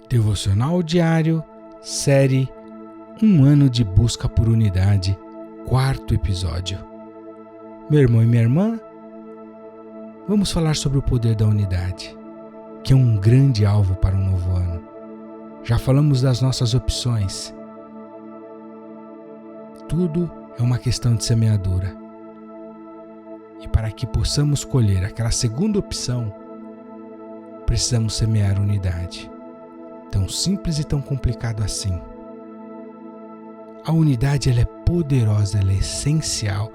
Devocional diário, série Um ano de busca por unidade, 4º episódio. Meu irmão e minha irmã, vamos falar sobre o poder da unidade, que é um grande alvo para um novo ano. Já falamos das nossas opções. Tudo é uma questão de semeadura. E para que possamos colher aquela segunda opção, precisamos semear unidade. Tão simples e tão complicado assim. A unidade ela é poderosa, ela é essencial,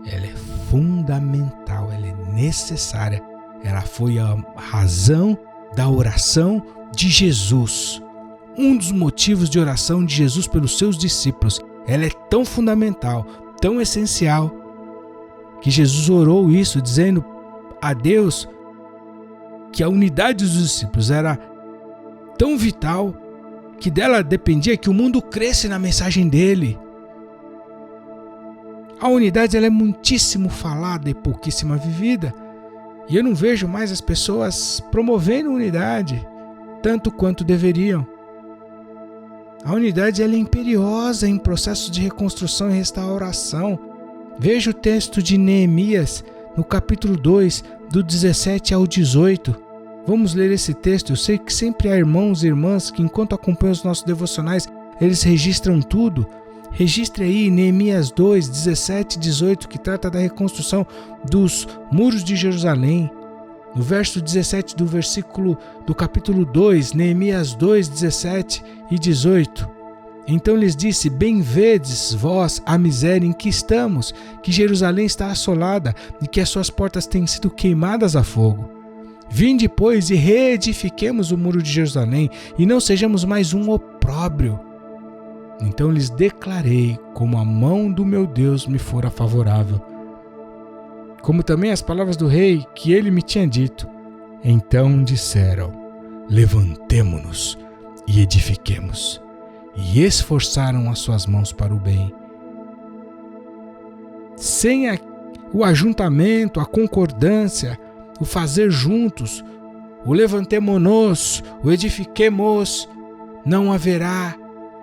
ela é fundamental, ela é necessária. Ela foi a razão da oração de Jesus. Um dos motivos de oração de Jesus pelos seus discípulos. Ela é tão fundamental, tão essencial, que Jesus orou isso dizendo a Deus que a unidade dos discípulos era tão vital que dela dependia que o mundo cresce na mensagem dele. A unidade ela é muitíssimo falada e pouquíssima vivida. E eu não vejo mais as pessoas promovendo unidade tanto quanto deveriam. A unidade ela é imperiosa em processo de reconstrução e restauração. Veja o texto de Neemias no capítulo 2, do 17 ao 18. Vamos ler esse texto. Eu sei que sempre há irmãos e irmãs que, enquanto acompanham os nossos devocionais, eles registram tudo. Registre aí Neemias 2, 17 e 18, que trata da reconstrução dos muros de Jerusalém. No verso 17 do capítulo 2, Neemias 2, 17 e 18. Então lhes disse: bem vedes vós a miséria em que estamos, que Jerusalém está assolada e que as suas portas têm sido queimadas a fogo. Vinde, pois, e reedifiquemos o muro de Jerusalém, e não sejamos mais um opróbrio. Então lhes declarei como a mão do meu Deus me fora favorável, como também as palavras do rei que ele me tinha dito. Então disseram: levantemo-nos e edifiquemos, e esforçaram as suas mãos para o bem. Sem o ajuntamento, a concordância, o fazer juntos, o levantemo-nos, o edifiquemos, não haverá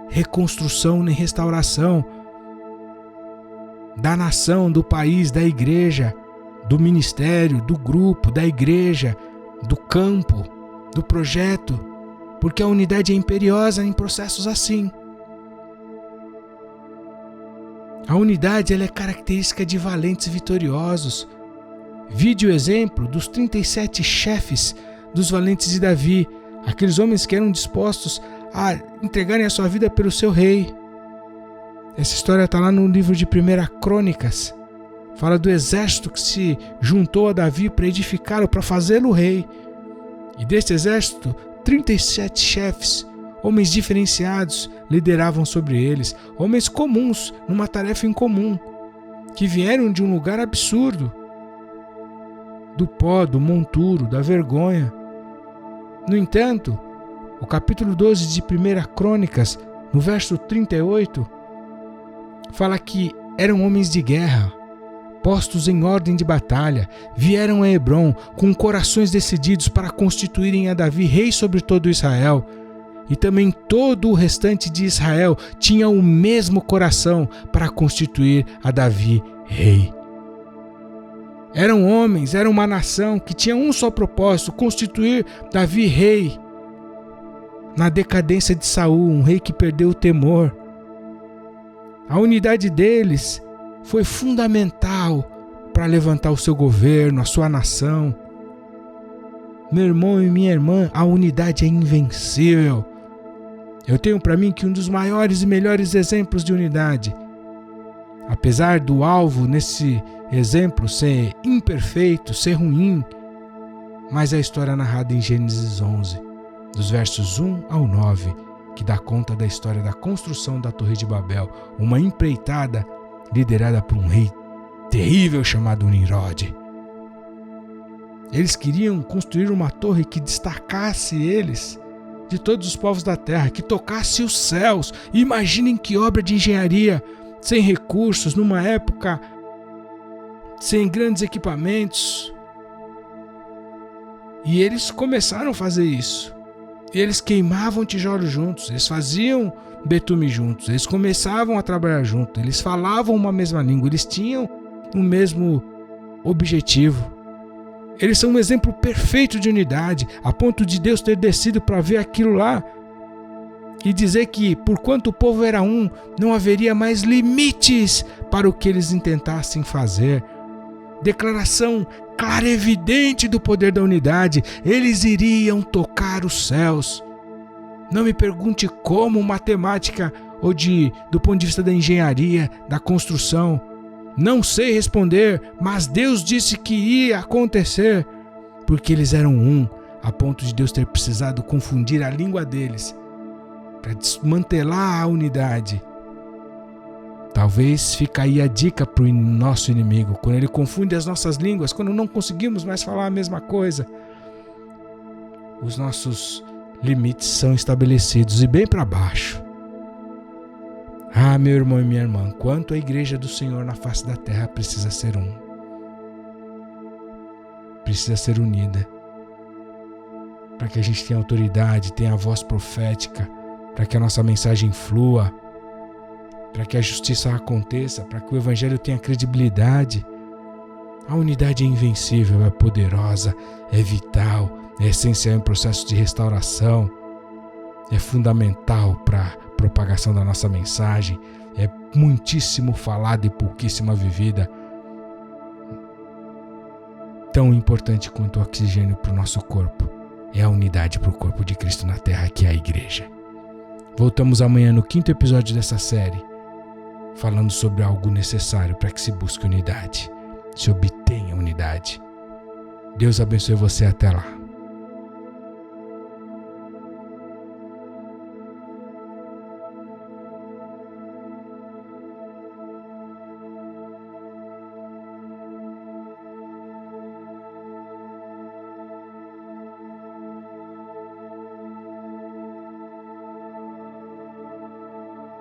reconstrução nem restauração da nação, do país, da igreja, do ministério, do grupo, da igreja, do campo, do projeto, porque a unidade é imperiosa em processos assim. A unidade ela é característica de valentes vitoriosos. Vide o exemplo dos 37 chefes dos valentes de Davi, aqueles homens que eram dispostos a entregarem a sua vida pelo seu rei. Essa história está lá no livro de 1 Crônicas. Fala do exército que se juntou a Davi para edificá-lo, para fazê-lo rei. E deste exército, 37 chefes, homens diferenciados, lideravam sobre eles, homens comuns, numa tarefa incomum, que vieram de um lugar absurdo, do pó, do monturo, da vergonha. No entanto, o capítulo 12 de 1 Crônicas, no verso 38, fala que eram homens de guerra, postos em ordem de batalha, vieram a Hebrom com corações decididos para constituírem a Davi rei sobre todo Israel. E também todo o restante de Israel tinha o mesmo coração para constituir a Davi rei. Eram homens, era uma nação que tinha um só propósito: constituir Davi rei. Na decadência de Saul, um rei que perdeu o temor. A unidade deles foi fundamental para levantar o seu governo, a sua nação. Meu irmão e minha irmã, a unidade é invencível. Eu tenho para mim que um dos maiores e melhores exemplos de unidade, apesar do alvo nesse exemplo ser imperfeito, ser ruim, mas é a história narrada em Gênesis 11, dos versos 1 ao 9, que dá conta da história da construção da Torre de Babel, uma empreitada liderada por um rei terrível chamado Nimrod. Eles queriam construir uma torre que destacasse eles de todos os povos da terra, que tocasse os céus. Imaginem que obra de engenharia, sem recursos, numa época sem grandes equipamentos. E eles começaram a fazer isso. E eles queimavam tijolos juntos, eles faziam betume juntos, eles começavam a trabalhar juntos, eles falavam uma mesma língua, eles tinham o mesmo objetivo. Eles são um exemplo perfeito de unidade, a ponto de Deus ter descido para ver aquilo lá e dizer que, porquanto o povo era um, não haveria mais limites para o que eles intentassem fazer. Declaração clara e evidente do poder da unidade. Eles iriam tocar os céus. Não me pergunte como, matemática ou do ponto de vista da engenharia, da construção. Não sei responder, mas Deus disse que ia acontecer, porque eles eram um, a ponto de Deus ter precisado confundir a língua deles para desmantelar a unidade. Talvez fica aí a dica para o nosso inimigo, quando ele confunde as nossas línguas, quando não conseguimos mais falar a mesma coisa, os nossos limites são estabelecidos e bem para baixo. Ah, meu irmão e minha irmã, quanto a igreja do Senhor na face da terra precisa ser um. Precisa ser unida. Para que a gente tenha autoridade, tenha a voz profética, para que a nossa mensagem flua, para que a justiça aconteça, para que o evangelho tenha credibilidade. A unidade é invencível, é poderosa, é vital, é essencial em processo de restauração, é fundamental para a propagação da nossa mensagem, é muitíssimo falada e pouquíssima vivida. Tão importante quanto o oxigênio para o nosso corpo é a unidade para o corpo de Cristo na terra, que é a igreja. Voltamos amanhã no 5º episódio dessa série, falando sobre algo necessário para que se busque unidade, se obtenha unidade. Deus abençoe você, até lá.